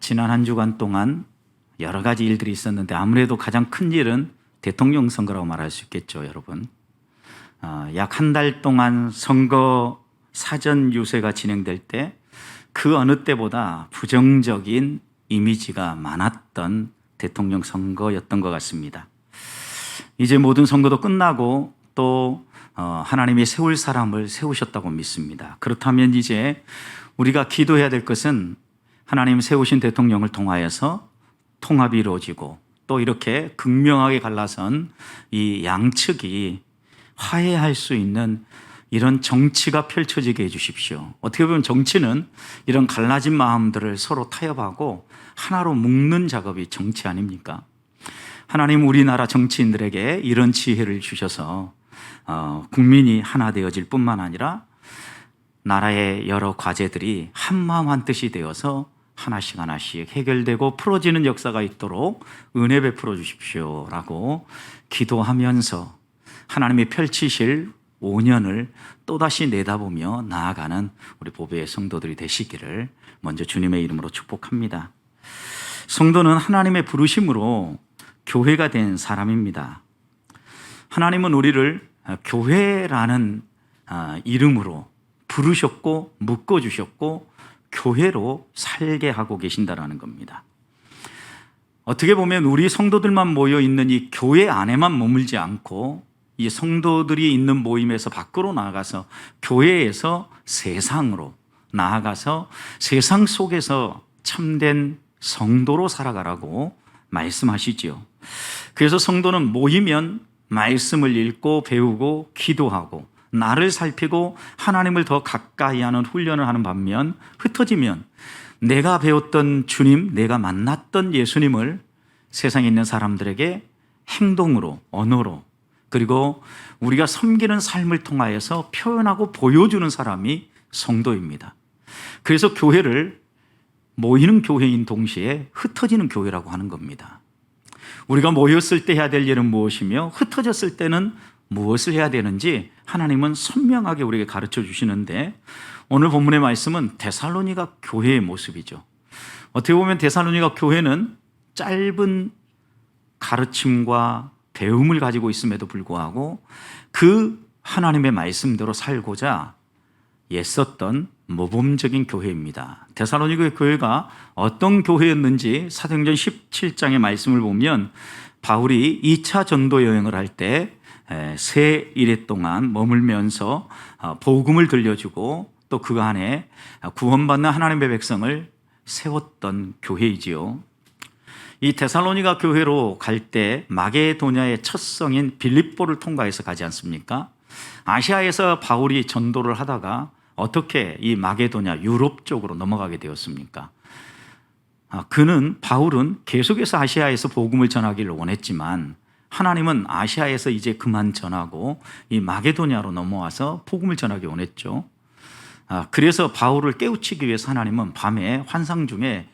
지난 한 주간 동안 여러 가지 일들이 있었는데 아무래도 가장 큰 일은 대통령 선거라고 말할 수 있겠죠, 여러분. 약 한 달 동안 선거 사전 유세가 진행될 때 그 어느 때보다 부정적인 이미지가 많았던 대통령 선거였던 것 같습니다. 이제 모든 선거도 끝나고 또 하나님이 세울 사람을 세우셨다고 믿습니다. 그렇다면 이제 우리가 기도해야 될 것은 하나님 세우신 대통령을 통하여서 통합이 이루어지고 또 이렇게 극명하게 갈라선 이 양측이 화해할 수 있는 이런 정치가 펼쳐지게 해주십시오. 어떻게 보면 정치는 이런 갈라진 마음들을 서로 타협하고 하나로 묶는 작업이 정치 아닙니까? 하나님 우리나라 정치인들에게 이런 지혜를 주셔서 국민이 하나 되어질 뿐만 아니라 나라의 여러 과제들이 한마음 한뜻이 되어서 하나씩 하나씩 해결되고 풀어지는 역사가 있도록 은혜 베풀어 주십시오 라고 기도하면서 하나님이 펼치실 5년을 또다시 내다보며 나아가는 우리 보배의 성도들이 되시기를 먼저 주님의 이름으로 축복합니다. 성도는 하나님의 부르심으로 교회가 된 사람입니다. 하나님은 우리를 교회라는 이름으로 부르셨고 묶어주셨고 교회로 살게 하고 계신다라는 겁니다. 어떻게 보면 우리 성도들만 모여 있는 이 교회 안에만 머물지 않고 이 성도들이 있는 모임에서 밖으로 나아가서 교회에서 세상으로 나아가서 세상 속에서 참된 성도로 살아가라고 말씀하시지요. 그래서 성도는 모이면 말씀을 읽고 배우고 기도하고 나를 살피고 하나님을 더 가까이 하는 훈련을 하는 반면 흩어지면 내가 배웠던 주님, 내가 만났던 예수님을 세상에 있는 사람들에게 행동으로, 언어로 그리고 우리가 섬기는 삶을 통하여서 표현하고 보여주는 사람이 성도입니다. 그래서 교회를 모이는 교회인 동시에 흩어지는 교회라고 하는 겁니다. 우리가 모였을 때 해야 될 일은 무엇이며 흩어졌을 때는 무엇을 해야 되는지 하나님은 선명하게 우리에게 가르쳐 주시는데 오늘 본문의 말씀은 데살로니가 교회의 모습이죠. 어떻게 보면 데살로니가 교회는 짧은 가르침과 배움을 가지고 있음에도 불구하고 그 하나님의 말씀대로 살고자 애썼던 모범적인 교회입니다. 데살로니가 교회가 어떤 교회였는지 사도행전 17장의 말씀을 보면 바울이 2차 전도 여행을 할 때 세 일해 동안 머물면서 복음을 들려주고 또 그 안에 구원받는 하나님의 백성을 세웠던 교회이지요. 이 데살로니가 교회로 갈 때 마게도냐의 첫 성인 빌립보를 통과해서 가지 않습니까? 아시아에서 바울이 전도를 하다가 어떻게 이 마게도냐 유럽 쪽으로 넘어가게 되었습니까? 바울은 계속해서 아시아에서 복음을 전하기를 원했지만 하나님은 아시아에서 이제 그만 전하고 이 마게도냐로 넘어와서 복음을 전하기 원했죠. 그래서 바울을 깨우치기 위해서 하나님은 밤에 환상 중에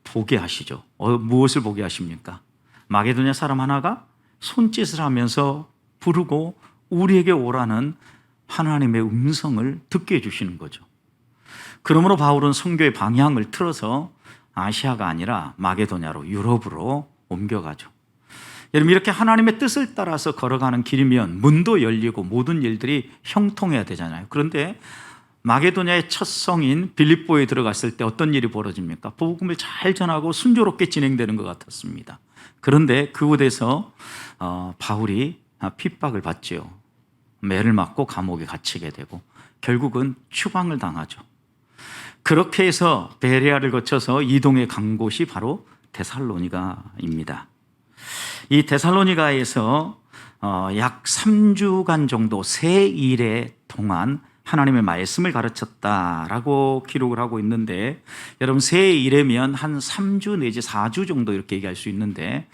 보게 하시죠. 무엇을 보게 하십니까? 마게도냐 사람 하나가 손짓을 하면서 부르고 우리에게 오라는 하나님의 음성을 듣게 해주시는 거죠. 그러므로 바울은 선교의 방향을 틀어서 아시아가 아니라 마게도냐로 유럽으로 옮겨가죠. 여러분 이렇게 하나님의 뜻을 따라서 걸어가는 길이면 문도 열리고 모든 일들이 형통해야 되잖아요. 그런데 마게도냐의 첫 성인 빌립보에 들어갔을 때 어떤 일이 벌어집니까? 복음을 잘 전하고 순조롭게 진행되는 것 같았습니다. 그런데 그곳에서 바울이 핍박을 받지요. 매를 맞고 감옥에 갇히게 되고 결국은 추방을 당하죠. 그렇게 해서 베레아를 거쳐서 이동해 간 곳이 바로 데살로니가입니다. 이 데살로니가에서 약 3주간 정도 세 일의 동안 하나님의 말씀을 가르쳤다라고 기록을 하고 있는데 여러분 세 일이면 한 3주 내지 4주 정도 이렇게 얘기할 수 있는데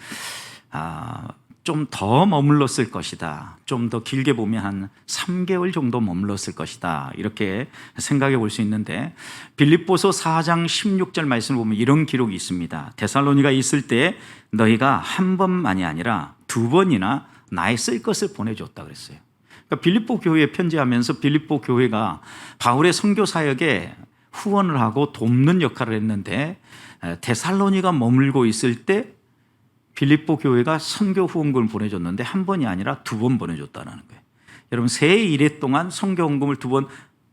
좀 더 머물렀을 것이다. 좀 더 길게 보면 한 3개월 정도 머물렀을 것이다. 이렇게 생각해 볼 수 있는데 빌립보서 4장 16절 말씀을 보면 이런 기록이 있습니다. 데살로니가 있을 때 너희가 한 번만이 아니라 두 번이나 나의 쓸 것을 보내줬다 그랬어요. 그러니까 빌립보 교회에 편지하면서 빌립보 교회가 바울의 선교 사역에 후원을 하고 돕는 역할을 했는데 데살로니가 머물고 있을 때 빌립보 교회가 선교 후원금을 보내줬는데 한 번이 아니라 2번 보내줬다는 거예요. 여러분 새 일회 동안 선교 후원금을 2번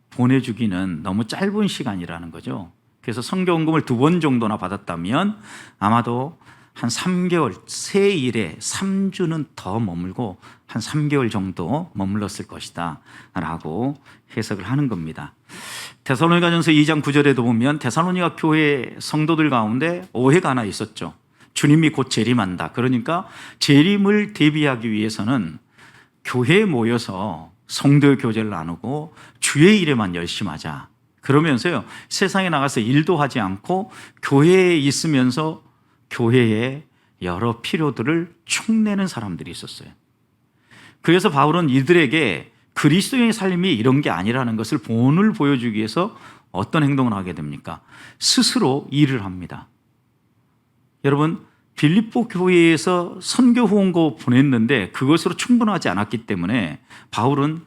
보내주기는 너무 짧은 시간이라는 거죠. 그래서 선교 후원금을 2번 정도나 받았다면 아마도 한 3개월, 새 일에 3주는 더 머물고 한 3개월 정도 머물렀을 것이다 라고 해석을 하는 겁니다. 데살로니가전서 2장 9절에도 보면 데살로니가 교회 성도들 가운데 오해가 하나 있었죠. 주님이 곧 재림한다. 그러니까 재림을 대비하기 위해서는 교회에 모여서 성도의 교제를 나누고 주의 일에만 열심히 하자. 그러면서요, 세상에 나가서 일도 하지 않고 교회에 있으면서 교회의 여러 필요들을 축내는 사람들이 있었어요. 그래서 바울은 이들에게 그리스도의 삶이 이런 게 아니라는 것을 본을 보여주기 위해서 어떤 행동을 하게 됩니까? 스스로 일을 합니다. 여러분, 빌립보 교회에서 선교 후원고 보냈는데 그것으로 충분하지 않았기 때문에 바울은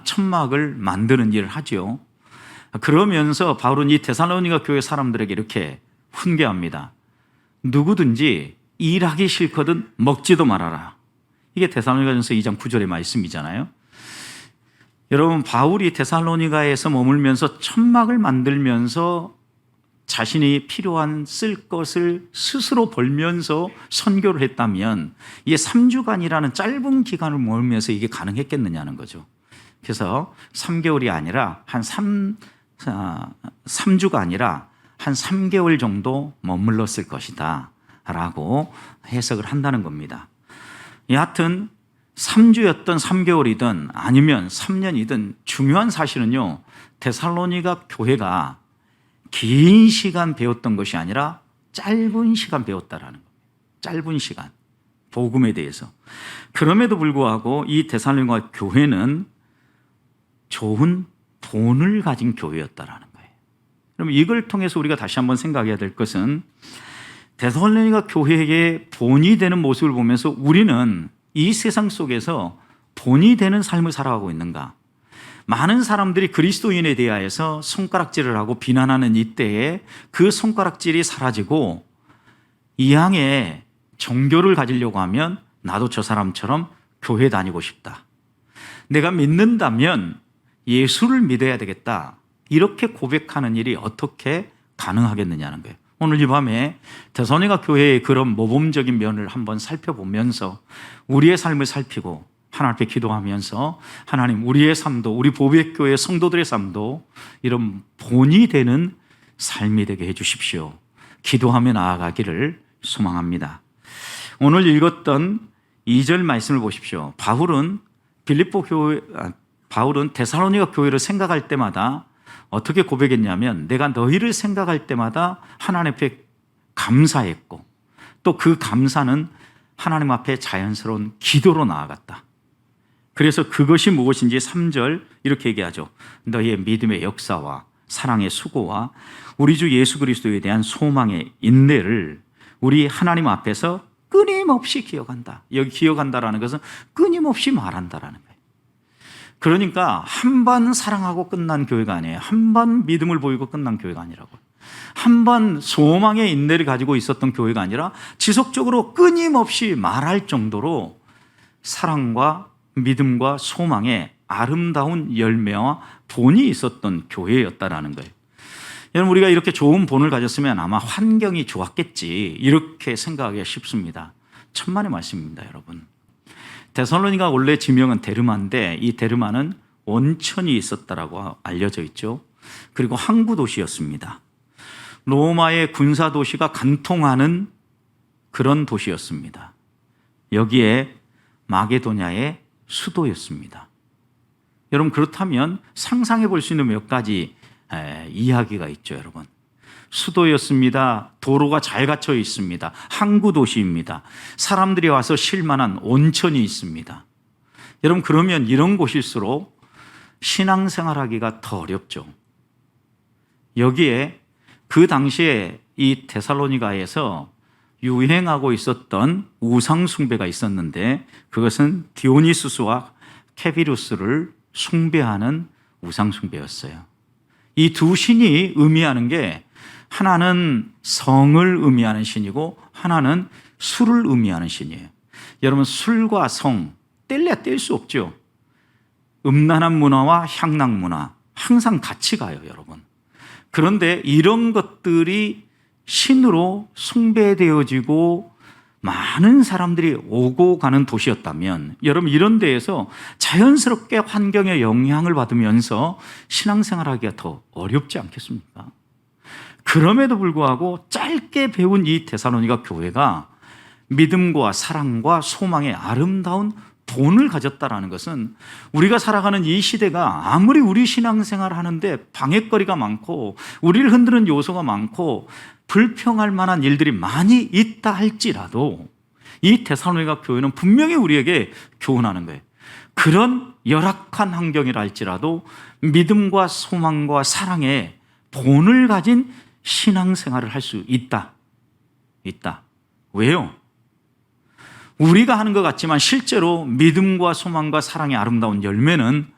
천막을 만드는 일을 하죠. 그러면서 바울은 이 데살로니가 교회 사람들에게 이렇게 훈계합니다. 누구든지 일하기 싫거든 먹지도 말아라. 이게 데살로니가전서 2장 9절의 말씀이잖아요. 여러분, 바울이 데살로니가에서 머물면서 천막을 만들면서 자신이 필요한 쓸 것을 스스로 벌면서 선교를 했다면 이게 3주간이라는 짧은 기간을 머물면서 이게 가능했겠느냐는 거죠. 그래서 3개월이 아니라 한 3주가 아니라 한 3개월 정도 머물렀을 것이다 라고 해석을 한다는 겁니다. 여하튼 3주였던 3개월이든 아니면 3년이든 중요한 사실은요, 데살로니가 교회가 긴 시간 배웠던 것이 아니라 짧은 시간 배웠다라는 겁니다. 짧은 시간, 복음에 대해서. 그럼에도 불구하고 이 데살로니가 교회는 좋은 본을 가진 교회였다라는 거예요. 그럼 이걸 통해서 우리가 다시 한번 생각해야 될 것은 데살로니가 교회의 본이 되는 모습을 보면서 우리는 이 세상 속에서 본이 되는 삶을 살아가고 있는가? 많은 사람들이 그리스도인에 대하여서 손가락질을 하고 비난하는 이때에 그 손가락질이 사라지고 이왕에 종교를 가지려고 하면 나도 저 사람처럼 교회 다니고 싶다. 내가 믿는다면 예수를 믿어야 되겠다. 이렇게 고백하는 일이 어떻게 가능하겠느냐는 거예요. 오늘 이 밤에 데살로니가 교회의 그런 모범적인 면을 한번 살펴보면서 우리의 삶을 살피고 하나님 앞에 기도하면서 하나님, 우리의 삶도, 우리 보배교회 성도들의 삶도 이런 본이 되는 삶이 되게 해 주십시오. 기도하며 나아가기를 소망합니다. 오늘 읽었던 2절 말씀을 보십시오. 바울은 데살로니가 교회를 생각할 때마다 어떻게 고백했냐면 내가 너희를 생각할 때마다 하나님 앞에 감사했고 또 그 감사는 하나님 앞에 자연스러운 기도로 나아갔다. 그래서 그것이 무엇인지 3절 이렇게 얘기하죠. 너희의 믿음의 역사와 사랑의 수고와 우리 주 예수 그리스도에 대한 소망의 인내를 우리 하나님 앞에서 끊임없이 기억한다. 여기 기억한다라는 것은 끊임없이 말한다라는 거예요. 그러니까 한 번 사랑하고 끝난 교회가 아니에요. 한 번 믿음을 보이고 끝난 교회가 아니라고. 한 번 소망의 인내를 가지고 있었던 교회가 아니라 지속적으로 끊임없이 말할 정도로 사랑과 믿음과 소망의 아름다운 열매와 본이 있었던 교회였다라는 거예요. 여러분, 우리가 이렇게 좋은 본을 가졌으면 아마 환경이 좋았겠지 이렇게 생각하기가 쉽습니다. 천만의 말씀입니다, 여러분. 데살로니가 원래 지명은 데르마인데 이 데르마는 원천이 있었다라고 알려져 있죠. 그리고 항구 도시였습니다. 로마의 군사 도시가 간통하는 그런 도시였습니다. 여기에 마게도냐의 수도였습니다. 여러분, 그렇다면 상상해 볼 수 있는 몇 가지 이야기가 있죠, 여러분. 수도였습니다. 도로가 잘 갖춰 있습니다. 항구 도시입니다. 사람들이 와서 쉴 만한 온천이 있습니다. 여러분, 그러면 이런 곳일수록 신앙생활하기가 더 어렵죠. 여기에 그 당시에 이 데살로니가에서 유행하고 있었던 우상 숭배가 있었는데 그것은 디오니수스와 케비루스를 숭배하는 우상 숭배였어요. 이 두 신이 의미하는 게 하나는 성을 의미하는 신이고 하나는 술을 의미하는 신이에요. 여러분, 술과 성 뗄래야 뗄 수 없죠. 음란한 문화와 향락 문화 항상 같이 가요, 여러분. 그런데 이런 것들이 신으로 숭배되어지고 많은 사람들이 오고 가는 도시였다면, 여러분, 이런 데에서 자연스럽게 환경에 영향을 받으면서 신앙생활하기가 더 어렵지 않겠습니까? 그럼에도 불구하고 짧게 배운 이 데살로니가 교회가 믿음과 사랑과 소망의 아름다운 본을 가졌다라는 것은, 우리가 살아가는 이 시대가 아무리 우리 신앙생활 하는데 방해거리가 많고 우리를 흔드는 요소가 많고 불평할 만한 일들이 많이 있다 할지라도 이 데살로니가 교회는 분명히 우리에게 교훈하는 거예요. 그런 열악한 환경이라 할지라도 믿음과 소망과 사랑의 본을 가진 신앙생활을 할 수 있다. 왜요? 우리가 하는 것 같지만 실제로 믿음과 소망과 사랑의 아름다운 열매는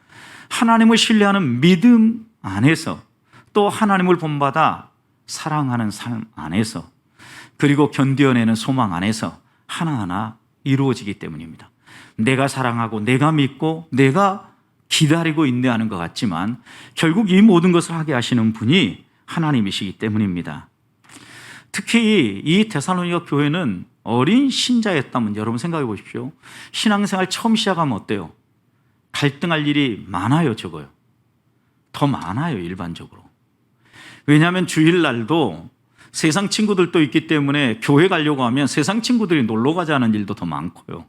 하나님을 신뢰하는 믿음 안에서, 또 하나님을 본받아 사랑하는 삶 안에서, 그리고 견뎌내는 소망 안에서 하나하나 이루어지기 때문입니다. 내가 사랑하고 내가 믿고 내가 기다리고 인내하는 것 같지만 결국 이 모든 것을 하게 하시는 분이 하나님이시기 때문입니다. 특히 이 데살로니가 교회는 어린 신자였다면 여러분 생각해 보십시오. 신앙생활 처음 시작하면 어때요? 갈등할 일이 많아요, 적어요? 더 많아요, 일반적으로. 왜냐하면 주일날도 세상 친구들도 있기 때문에 교회 가려고 하면 세상 친구들이 놀러 가자는 일도 더 많고요.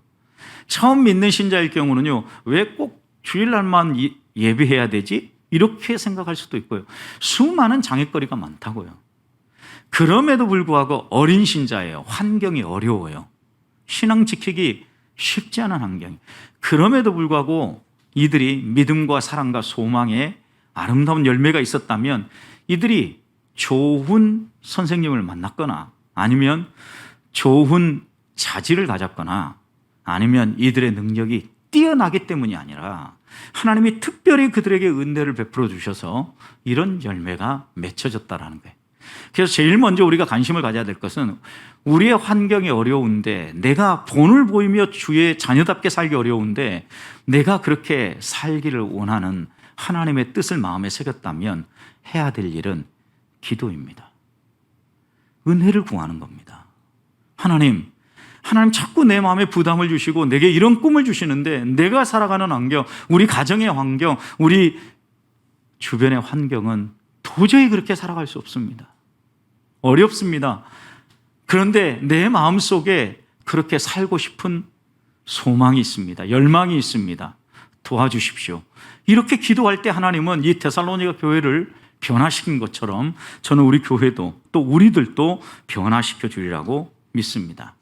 처음 믿는 신자일 경우는요, 왜 꼭 주일날만 예배해야 되지? 이렇게 생각할 수도 있고요. 수많은 장애거리가 많다고요. 그럼에도 불구하고 어린 신자예요. 환경이 어려워요. 신앙 지키기 쉽지 않은 환경이에요. 그럼에도 불구하고 이들이 믿음과 사랑과 소망의 아름다운 열매가 있었다면 이들이 좋은 선생님을 만났거나 아니면 좋은 자질을 가졌거나 아니면 이들의 능력이 뛰어나기 때문이 아니라 하나님이 특별히 그들에게 은혜를 베풀어 주셔서 이런 열매가 맺혀졌다라는 거예요. 그래서 제일 먼저 우리가 관심을 가져야 될 것은 우리의 환경이 어려운데, 내가 본을 보이며 주의 자녀답게 살기 어려운데 내가 그렇게 살기를 원하는 하나님의 뜻을 마음에 새겼다면 해야 될 일은 기도입니다. 은혜를 구하는 겁니다. 하나님 자꾸 내 마음에 부담을 주시고 내게 이런 꿈을 주시는데 내가 살아가는 환경, 우리 가정의 환경, 우리 주변의 환경은 도저히 그렇게 살아갈 수 없습니다. 어렵습니다. 그런데 내 마음속에 그렇게 살고 싶은 소망이 있습니다. 열망이 있습니다. 도와주십시오. 이렇게 기도할 때 하나님은 이 데살로니가 교회를 변화시킨 것처럼 저는 우리 교회도 또 우리들도 변화시켜 주리라고 믿습니다.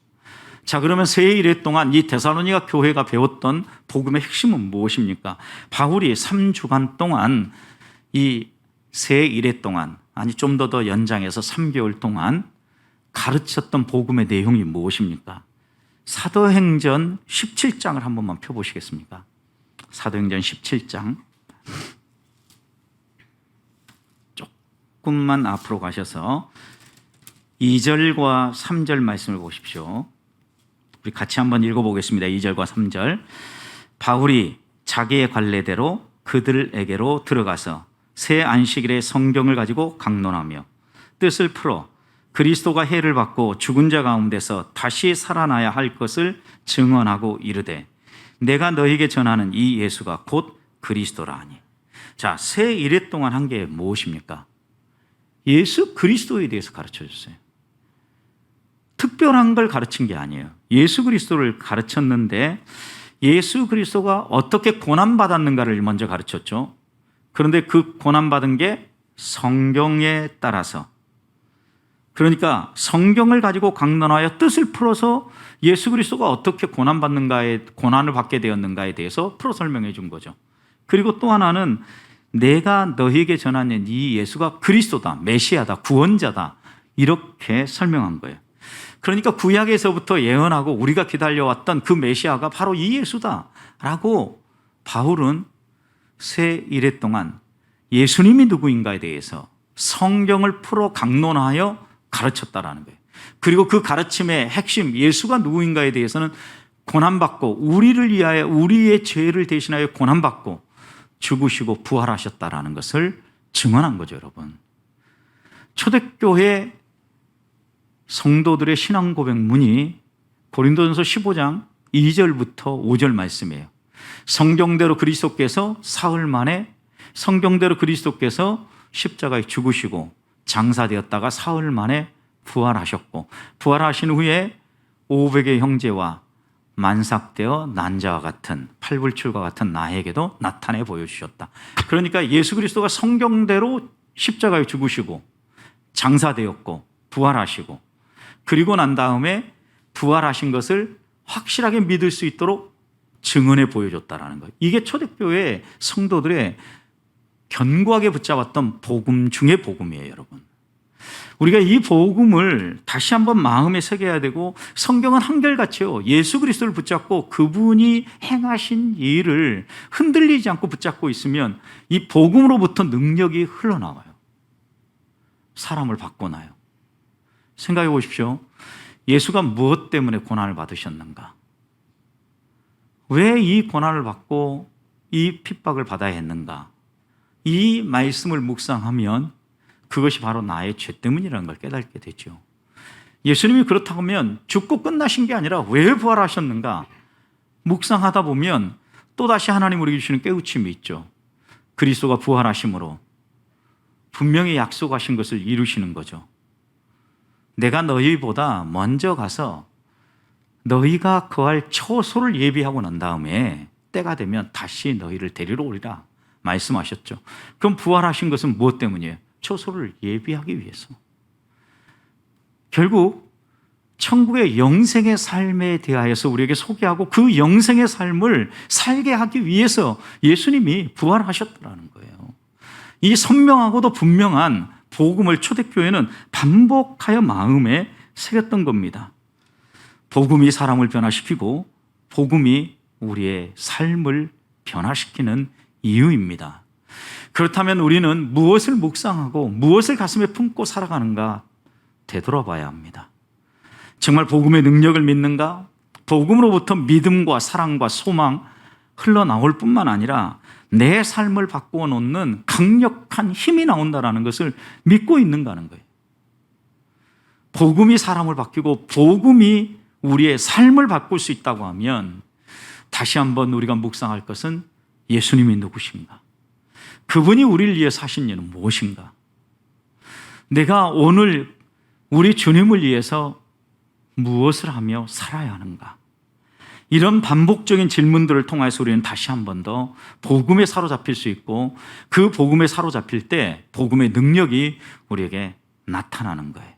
자, 그러면 새 일회 동안 이 데살로니가 교회가 배웠던 복음의 핵심은 무엇입니까? 바울이 3주간 동안 이 새 일회 동안, 아니 좀 더 연장해서 3개월 동안 가르쳤던 복음의 내용이 무엇입니까? 사도행전 17장을 한 번만 펴보시겠습니까? 사도행전 17장 조금만 앞으로 가셔서 2절과 3절 말씀을 보십시오. 우리 같이 한번 읽어보겠습니다. 2절과 3절. 바울이 자기의 관례대로 그들에게로 들어가서 새 안식일에 성경을 가지고 강론하며 뜻을 풀어 그리스도가 해를 받고 죽은 자 가운데서 다시 살아나야 할 것을 증언하고 이르되 내가 너희에게 전하는 이 예수가 곧 그리스도라 하니. 자, 새 일회 동안 한 게 무엇입니까? 예수 그리스도에 대해서 가르쳐 줬어요. 특별한 걸 가르친 게 아니에요. 예수 그리스도를 가르쳤는데 예수 그리스도가 어떻게 고난받았는가를 먼저 가르쳤죠. 그런데 그 고난받은 게 성경에 따라서, 그러니까 성경을 가지고 강론하여 뜻을 풀어서 예수 그리스도가 어떻게 고난을 받게 되었는가에 대해서 풀어 설명해 준 거죠. 그리고 또 하나는 내가 너희에게 전하는 이 예수가 그리스도다, 메시아다, 구원자다, 이렇게 설명한 거예요. 그러니까 구약에서부터 예언하고 우리가 기다려왔던 그 메시아가 바로 이 예수다라고 바울은 새 일회 동안 예수님이 누구인가에 대해서 성경을 풀어 강론하여 가르쳤다라는 거예요. 그리고 그 가르침의 핵심, 예수가 누구인가에 대해서는 고난받고 우리를 위하여 우리의 죄를 대신하여 고난받고 죽으시고 부활하셨다라는 것을 증언한 거죠, 여러분. 초대교회 성도들의 신앙 고백문이 고린도전서 15장 2절부터 5절 말씀이에요. 성경대로 그리스도께서 사흘 만에 성경대로 그리스도께서 십자가에 죽으시고 장사되었다가 사흘 만에 부활하셨고 부활하신 후에 500의 형제와 만삭되어 난자와 같은 팔불출과 같은 나에게도 나타내 보여주셨다. 그러니까 예수 그리스도가 성경대로 십자가에 죽으시고 장사되었고 부활하시고 그리고 난 다음에 부활하신 것을 확실하게 믿을 수 있도록 증언해 보여줬다라는 거예요. 이게 초대교회 성도들의 견고하게 붙잡았던 복음 중의 복음이에요, 여러분. 우리가 이 복음을 다시 한번 마음에 새겨야 되고 성경은 한결같이요. 예수 그리스도를 붙잡고 그분이 행하신 일을 흔들리지 않고 붙잡고 있으면 이 복음으로부터 능력이 흘러나와요. 사람을 바꿔놔요. 생각해 보십시오. 예수가 무엇 때문에 고난을 받으셨는가? 왜 이 고난을 받고 이 핍박을 받아야 했는가? 이 말씀을 묵상하면 그것이 바로 나의 죄 때문이라는 걸 깨닫게 되죠. 예수님이 그렇다고 하면 죽고 끝나신 게 아니라 왜 부활하셨는가? 묵상하다 보면 또다시 하나님 우리에게 주시는 깨우침이 있죠. 그리스도가 부활하심으로 분명히 약속하신 것을 이루시는 거죠. 내가 너희보다 먼저 가서 너희가 거할 처소를 예비하고 난 다음에 때가 되면 다시 너희를 데리러 오리라 말씀하셨죠. 그럼 부활하신 것은 무엇 때문이에요? 처소를 예비하기 위해서. 결국 천국의 영생의 삶에 대하여서 우리에게 소개하고 그 영생의 삶을 살게 하기 위해서 예수님이 부활하셨다는 거예요. 이 선명하고도 분명한 복음을 초대교회는 반복하여 마음에 새겼던 겁니다. 복음이 사람을 변화시키고 복음이 우리의 삶을 변화시키는 이유입니다. 그렇다면 우리는 무엇을 묵상하고 무엇을 가슴에 품고 살아가는가 되돌아봐야 합니다. 정말 복음의 능력을 믿는가? 복음으로부터 믿음과 사랑과 소망 흘러나올 뿐만 아니라 내 삶을 바꾸어 놓는 강력한 힘이 나온다는 것을 믿고 있는가 하는 거예요. 복음이 사람을 바뀌고 복음이 우리의 삶을 바꿀 수 있다고 하면 다시 한번 우리가 묵상할 것은 예수님이 누구신가? 그분이 우리를 위해 사신 일은 무엇인가? 내가 오늘 우리 주님을 위해서 무엇을 하며 살아야 하는가? 이런 반복적인 질문들을 통해서 우리는 다시 한 번 더 복음에 사로잡힐 수 있고 그 복음에 사로잡힐 때 복음의 능력이 우리에게 나타나는 거예요.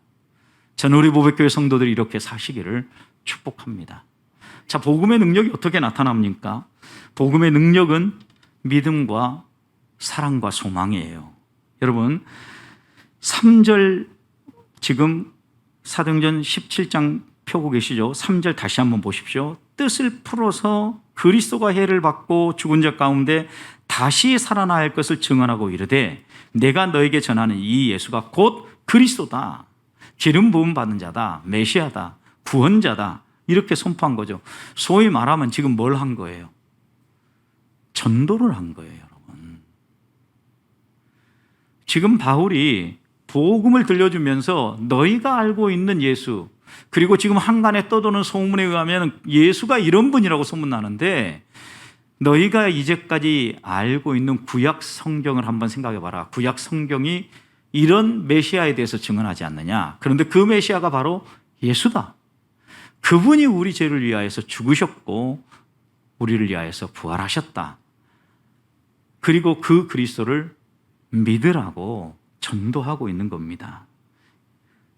저는 우리 보배교회 성도들이 이렇게 사시기를 축복합니다. 자, 복음의 능력이 어떻게 나타납니까? 복음의 능력은 믿음과 사랑과 소망이에요. 여러분 3절 지금 사도행전 17장 펴고 계시죠? 3절 다시 한번 보십시오. 뜻을 풀어서 그리스도가 해를 받고 죽은 자 가운데 다시 살아나야 할 것을 증언하고 이르되 내가 너에게 전하는 이 예수가 곧 그리스도다. 기름 부음 받은 자다. 메시아다. 구원자다. 이렇게 선포한 거죠. 소위 말하면 지금 뭘 한 거예요? 전도를 한 거예요, 여러분. 지금 바울이 복음을 들려주면서 너희가 알고 있는 예수, 그리고 지금 한간에 떠도는 소문에 의하면 예수가 이런 분이라고 소문나는데 너희가 이제까지 알고 있는 구약 성경을 한번 생각해 봐라. 구약 성경이 이런 메시아에 대해서 증언하지 않느냐. 그런데 그 메시아가 바로 예수다. 그분이 우리 죄를 위하여서 죽으셨고 우리를 위하여서 부활하셨다. 그리고 그 그리스도를 믿으라고 전도하고 있는 겁니다.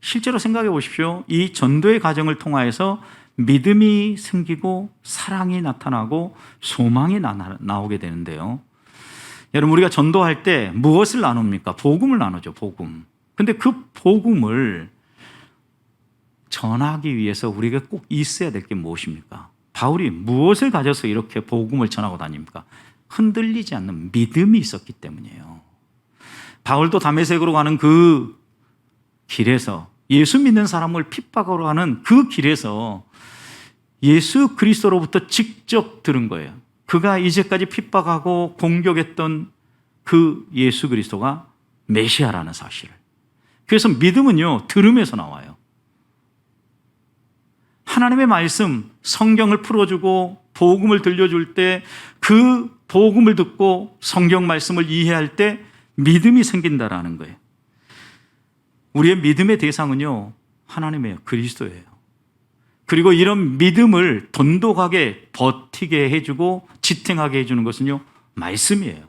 실제로 생각해 보십시오. 이 전도의 과정을 통하여서 믿음이 생기고 사랑이 나타나고 소망이 나오게 되는데요. 여러분 우리가 전도할 때 무엇을 나눕니까? 복음을 나누죠. 복음. 근데 그 복음을 전하기 위해서 우리가 꼭 있어야 될 게 무엇입니까? 바울이 무엇을 가져서 이렇게 복음을 전하고 다닙니까? 흔들리지 않는 믿음이 있었기 때문이에요. 바울도 다메섹으로 가는 그 길에서, 예수 믿는 사람을 핍박하러 가는 그 길에서 예수 그리스도로부터 직접 들은 거예요. 그가 이제까지 핍박하고 공격했던 그 예수 그리스도가 메시아라는 사실을. 그래서 믿음은요, 들음에서 나와요. 하나님의 말씀, 성경을 풀어주고 복음을 들려줄 때 그 복음을 듣고 성경 말씀을 이해할 때 믿음이 생긴다라는 거예요. 우리의 믿음의 대상은요, 하나님이에요. 그리스도예요. 그리고 이런 믿음을 돈독하게 버티게 해주고 지탱하게 해주는 것은요, 말씀이에요.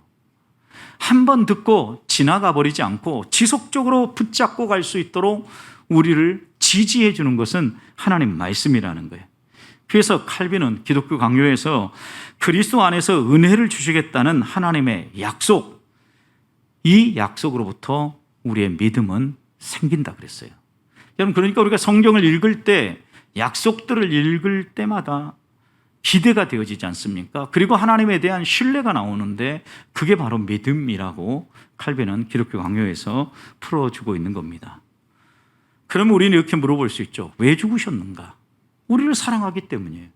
한 번 듣고 지나가 버리지 않고 지속적으로 붙잡고 갈 수 있도록 우리를 지지해 주는 것은 하나님 말씀이라는 거예요. 그래서 칼빈은 기독교 강요에서 그리스도 안에서 은혜를 주시겠다는 하나님의 약속, 이 약속으로부터 우리의 믿음은 생긴다 그랬어요. 여러분, 그러니까 우리가 성경을 읽을 때, 약속들을 읽을 때마다 기대가 되어지지 않습니까? 그리고 하나님에 대한 신뢰가 나오는데 그게 바로 믿음이라고 칼빈은 기독교 강요에서 풀어주고 있는 겁니다. 그러면 우리는 이렇게 물어볼 수 있죠. 왜 죽으셨는가? 우리를 사랑하기 때문이에요.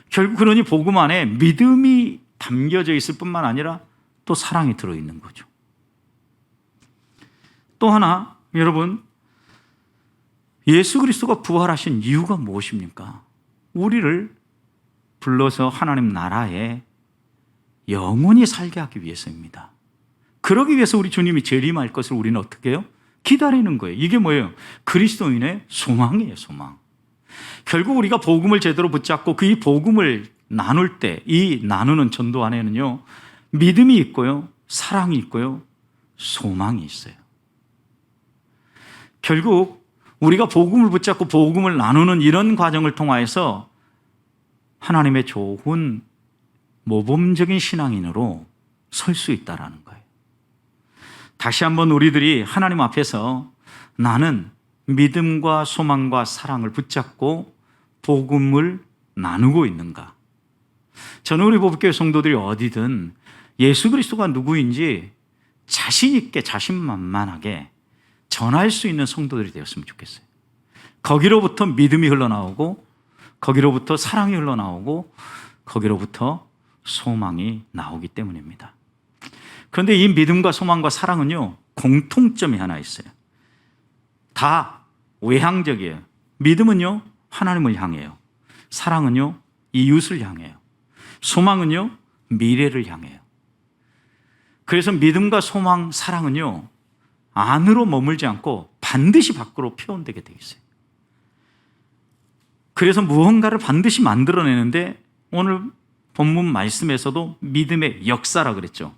결국 그러니 복음 안에 믿음이 담겨져 있을 뿐만 아니라 또 사랑이 들어있는 거죠. 또 하나, 여러분, 예수 그리스도가 부활하신 이유가 무엇입니까? 우리를 불러서 하나님 나라에 영원히 살게 하기 위해서입니다. 그러기 위해서 우리 주님이 재림할 것을 우리는 어떻게 해요? 기다리는 거예요. 이게 뭐예요? 그리스도인의 소망이에요, 소망. 결국 우리가 복음을 제대로 붙잡고 그 이 복음을 나눌 때, 이 나누는 전도 안에는요, 믿음이 있고요, 사랑이 있고요, 소망이 있어요. 결국 우리가 복음을 붙잡고 복음을 나누는 이런 과정을 통하여서 하나님의 좋은 모범적인 신앙인으로 설 수 있다는 거예요. 다시 한번 우리들이 하나님 앞에서 나는 믿음과 소망과 사랑을 붙잡고 복음을 나누고 있는가? 저는 우리 보복교회 성도들이 어디든 예수 그리스도가 누구인지 자신 있게, 자신만만하게 전할 수 있는 성도들이 되었으면 좋겠어요. 거기로부터 믿음이 흘러나오고, 거기로부터 사랑이 흘러나오고, 거기로부터 소망이 나오기 때문입니다. 그런데 이 믿음과 소망과 사랑은요, 공통점이 하나 있어요. 다 외향적이에요. 믿음은요, 하나님을 향해요. 사랑은요, 이웃을 향해요. 소망은요, 미래를 향해요. 그래서 믿음과 소망, 사랑은요, 안으로 머물지 않고 반드시 밖으로 표현되게 되어 있어요. 그래서 무언가를 반드시 만들어내는데, 오늘 본문 말씀에서도 믿음의 역사라 그랬죠.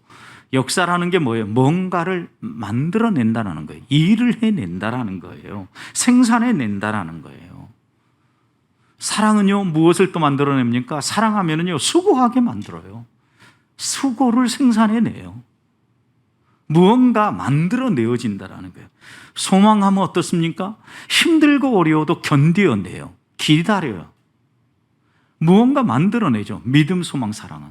역사라는 게 뭐예요? 뭔가를 만들어낸다는 거예요. 일을 해낸다는 거예요. 생산해낸다는 거예요. 사랑은요, 무엇을 또 만들어냅니까? 사랑하면은요, 수고하게 만들어요. 수고를 생산해내요. 무언가 만들어내어진다는 거예요. 소망하면 어떻습니까? 힘들고 어려워도 견뎌내요. 기다려요. 무언가 만들어내죠. 믿음, 소망, 사랑은.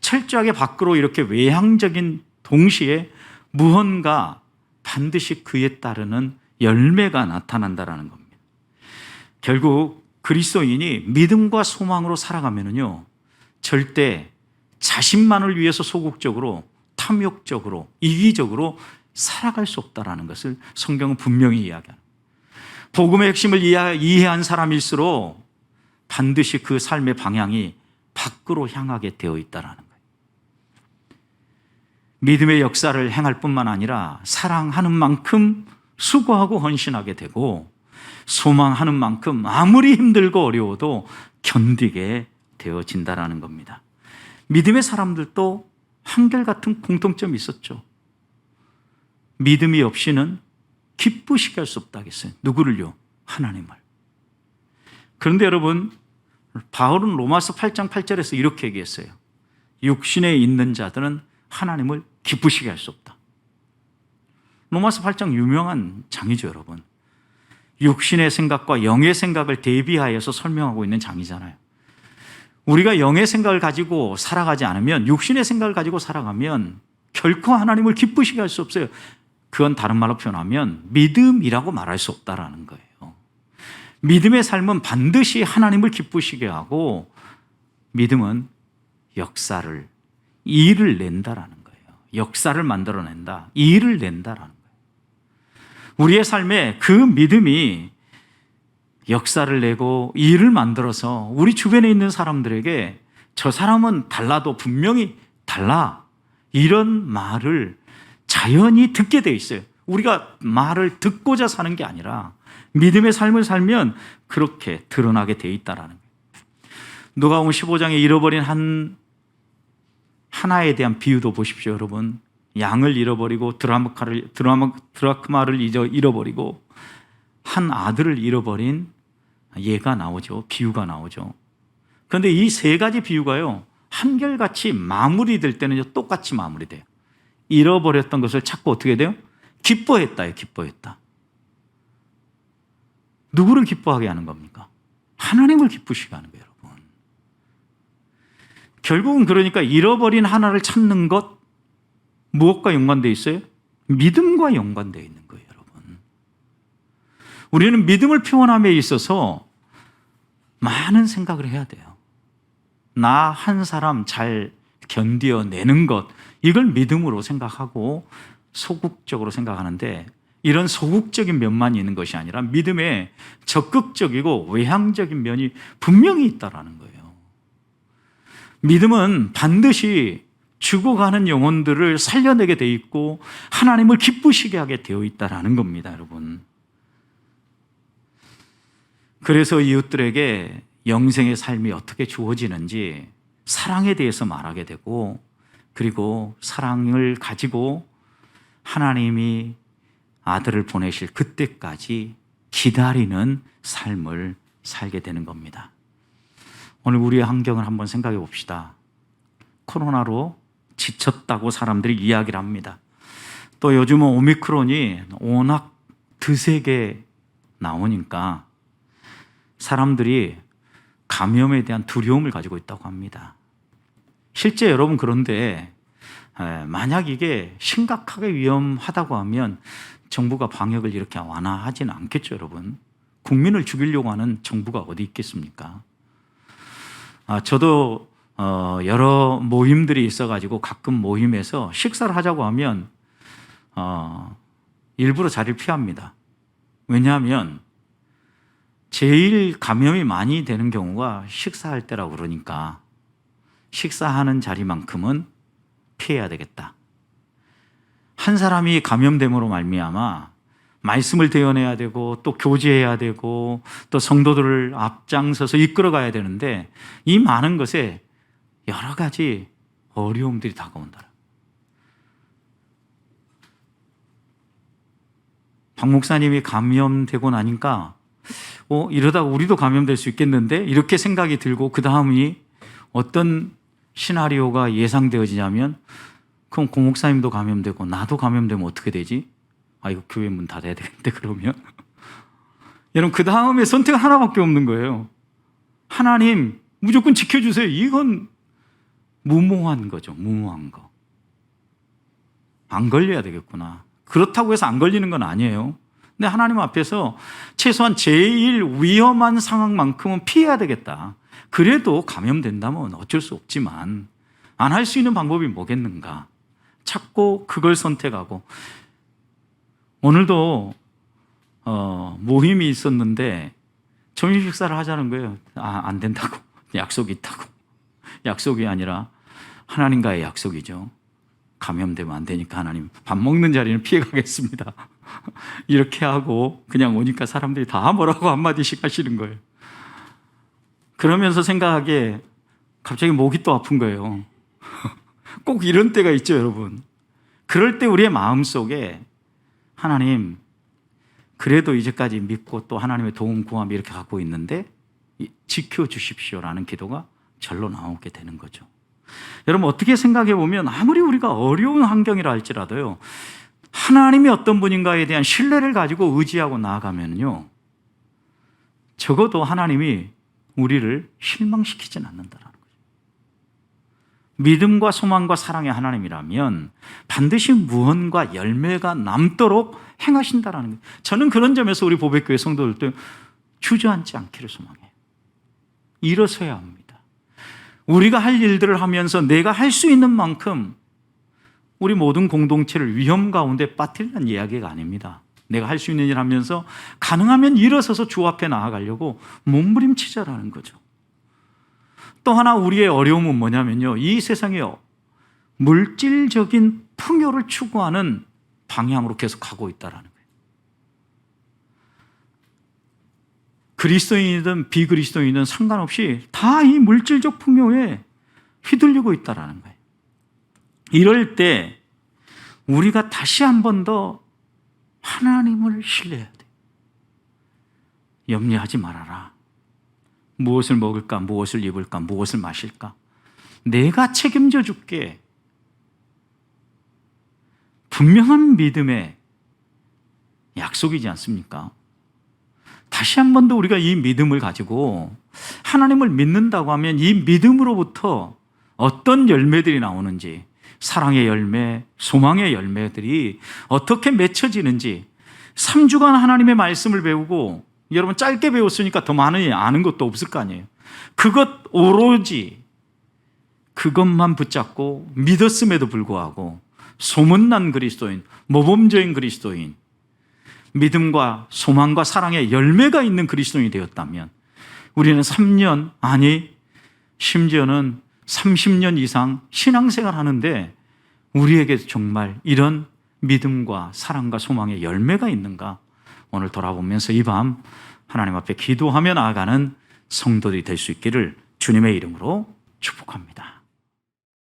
철저하게 밖으로 이렇게 외향적인 동시에 무언가 반드시 그에 따르는 열매가 나타난다는 겁니다. 결국 그리스도인이 믿음과 소망으로 살아가면요, 절대 자신만을 위해서 소극적으로, 탐욕적으로, 이기적으로 살아갈 수 없다는 것을 성경은 분명히 이야기합니다. 복음의 핵심을 이해한 사람일수록 반드시 그 삶의 방향이 밖으로 향하게 되어 있다는 거예요. 믿음의 역사를 행할 뿐만 아니라 사랑하는 만큼 수고하고 헌신하게 되고, 소망하는 만큼 아무리 힘들고 어려워도 견디게 되어진다는 겁니다. 믿음의 사람들도 한결같은 공통점이 있었죠. 믿음이 없이는 기쁘시게 할 수 없다 하겠어요. 누구를요? 하나님을. 그런데 여러분, 바울은 로마서 8장 8절에서 이렇게 얘기했어요. 육신에 있는 자들은 하나님을 기쁘시게 할 수 없다. 로마서 8장 유명한 장이죠, 여러분. 육신의 생각과 영의 생각을 대비하여서 설명하고 있는 장이잖아요. 우리가 영의 생각을 가지고 살아가지 않으면, 육신의 생각을 가지고 살아가면 결코 하나님을 기쁘시게 할 수 없어요. 그건 다른 말로 표현하면 믿음이라고 말할 수 없다라는 거예요. 믿음의 삶은 반드시 하나님을 기쁘시게 하고 믿음은 역사를, 일을 낸다라는 거예요. 역사를 만들어낸다, 일을 낸다라는 거예요. 우리의 삶에 그 믿음이 역사를 내고 일을 만들어서 우리 주변에 있는 사람들에게 저 사람은 달라도 분명히 달라, 이런 말을 자연히 듣게 돼 있어요. 우리가 말을 듣고자 사는 게 아니라 믿음의 삶을 살면 그렇게 드러나게 돼 있다라는 거예요. 누가복음 15장에 잃어버린 하나에 대한 비유도 보십시오, 여러분. 양을 잃어버리고 드라크마를 잃어버리고 한 아들을 잃어버린 예가 나오죠. 비유가 나오죠. 그런데 이 세 가지 비유가요, 한결같이 마무리될 때는 똑같이 마무리돼요. 잃어버렸던 것을 찾고 어떻게 돼요? 기뻐했다요. 기뻐했다. 누구를 기뻐하게 하는 겁니까? 하나님을 기쁘시게 하는 거예요, 여러분. 결국은 그러니까 잃어버린 하나를 찾는 것, 무엇과 연관되어 있어요? 믿음과 연관되어 있는 거예요, 여러분. 우리는 믿음을 표현함에 있어서 많은 생각을 해야 돼요. 나 한 사람 잘 견뎌내는 것, 이걸 믿음으로 생각하고 소극적으로 생각하는데, 이런 소극적인 면만 있는 것이 아니라 믿음에 적극적이고 외향적인 면이 분명히 있다라는 거예요. 믿음은 반드시 죽어가는 영혼들을 살려내게 돼 있고 하나님을 기쁘시게 하게 되어 있다라는 겁니다, 여러분. 그래서 이웃들에게 영생의 삶이 어떻게 주어지는지 사랑에 대해서 말하게 되고, 그리고 사랑을 가지고 하나님이 아들을 보내실 그때까지 기다리는 삶을 살게 되는 겁니다. 오늘 우리의 환경을 한번 생각해 봅시다. 코로나로 지쳤다고 사람들이 이야기를 합니다. 또 요즘은 오미크론이 워낙 드세게 나오니까 사람들이 감염에 대한 두려움을 가지고 있다고 합니다. 실제 여러분, 그런데 만약 이게 심각하게 위험하다고 하면 정부가 방역을 이렇게 완화하지는 않겠죠, 여러분. 국민을 죽이려고 하는 정부가 어디 있겠습니까? 저도 여러 모임들이 있어가지고 가끔 모임에서 식사를 하자고 하면 일부러 자리를 피합니다. 왜냐하면 제일 감염이 많이 되는 경우가 식사할 때라고 그러니까 식사하는 자리만큼은 피해야 되겠다. 한 사람이 감염됨으로 말미암아 말씀을 대언해야 되고 또 교제해야 되고 또 성도들을 앞장서서 이끌어가야 되는데 이 많은 것에 여러 가지 어려움들이 다가온다. 박 목사님이 감염되고 나니까 이러다가 우리도 감염될 수 있겠는데, 이렇게 생각이 들고 그 다음이 어떤 시나리오가 예상되어지냐면, 그럼 고 목사님도 감염되고 나도 감염되면 어떻게 되지? 이거 교회 문 닫아야 되겠는데 그러면? 여러분, 그 다음에 선택은 하나밖에 없는 거예요. 하나님 무조건 지켜주세요. 이건 무모한 거죠. 무모한 거. 안 걸려야 되겠구나. 그렇다고 해서 안 걸리는 건 아니에요. 근데 하나님 앞에서 최소한 제일 위험한 상황만큼은 피해야 되겠다. 그래도 감염된다면 어쩔 수 없지만 안 할 수 있는 방법이 뭐겠는가 찾고 그걸 선택하고, 오늘도 모임이 있었는데 점심 식사를 하자는 거예요. 안 된다고. 약속이 있다고. 약속이 아니라 하나님과의 약속이죠. 감염되면 안 되니까 하나님 밥 먹는 자리는 피해가겠습니다. 이렇게 하고 그냥 오니까 사람들이 다 뭐라고 한마디씩 하시는 거예요. 그러면서 생각하기에 갑자기 목이 또 아픈 거예요. 꼭 이런 때가 있죠, 여러분. 그럴 때 우리의 마음속에 하나님, 그래도 이제까지 믿고 또 하나님의 도움 구함 이렇게 갖고 있는데 지켜주십시오라는 기도가 절로 나오게 되는 거죠. 여러분, 어떻게 생각해 보면 아무리 우리가 어려운 환경이라 할지라도요, 하나님이 어떤 분인가에 대한 신뢰를 가지고 의지하고 나아가면요, 적어도 하나님이 우리를 실망시키진 않는다라는 거죠. 믿음과 소망과 사랑의 하나님이라면 반드시 무언가 열매가 남도록 행하신다라는 거예요. 저는 그런 점에서 우리 보배교회 성도들도 주저앉지 않기를 소망해요. 일어서야 합니다. 우리가 할 일들을 하면서 내가 할 수 있는 만큼 우리 모든 공동체를 위험 가운데 빠뜨리는 이야기가 아닙니다. 내가 할 수 있는 일 하면서 가능하면 일어서서 주 앞에 나아가려고 몸부림치자라는 거죠. 또 하나 우리의 어려움은 뭐냐면요, 이 세상에 물질적인 풍요를 추구하는 방향으로 계속 가고 있다는 거예요. 그리스도인이든 비그리스도인이든 상관없이 다 이 물질적 풍요에 휘둘리고 있다는 거예요. 이럴 때 우리가 다시 한 번 더 하나님을 신뢰해야 돼요. 염려하지 말아라. 무엇을 먹을까, 무엇을 입을까, 무엇을 마실까? 내가 책임져 줄게. 분명한 믿음의 약속이지 않습니까? 다시 한 번 더 우리가 이 믿음을 가지고 하나님을 믿는다고 하면 이 믿음으로부터 어떤 열매들이 나오는지, 사랑의 열매, 소망의 열매들이 어떻게 맺혀지는지 3주간 하나님의 말씀을 배우고, 여러분 짧게 배웠으니까 더 많이 아는 것도 없을 거 아니에요. 그것 오로지 그것만 붙잡고 믿었음에도 불구하고 소문난 그리스도인, 모범적인 그리스도인, 믿음과 소망과 사랑의 열매가 있는 그리스도인이 되었다면 우리는 3년, 아니 심지어는 30년 이상 신앙생활 하는데 우리에게 정말 이런 믿음과 사랑과 소망의 열매가 있는가? 오늘 돌아보면서 이 밤 하나님 앞에 기도하며 나아가는 성도들이 될 수 있기를 주님의 이름으로 축복합니다.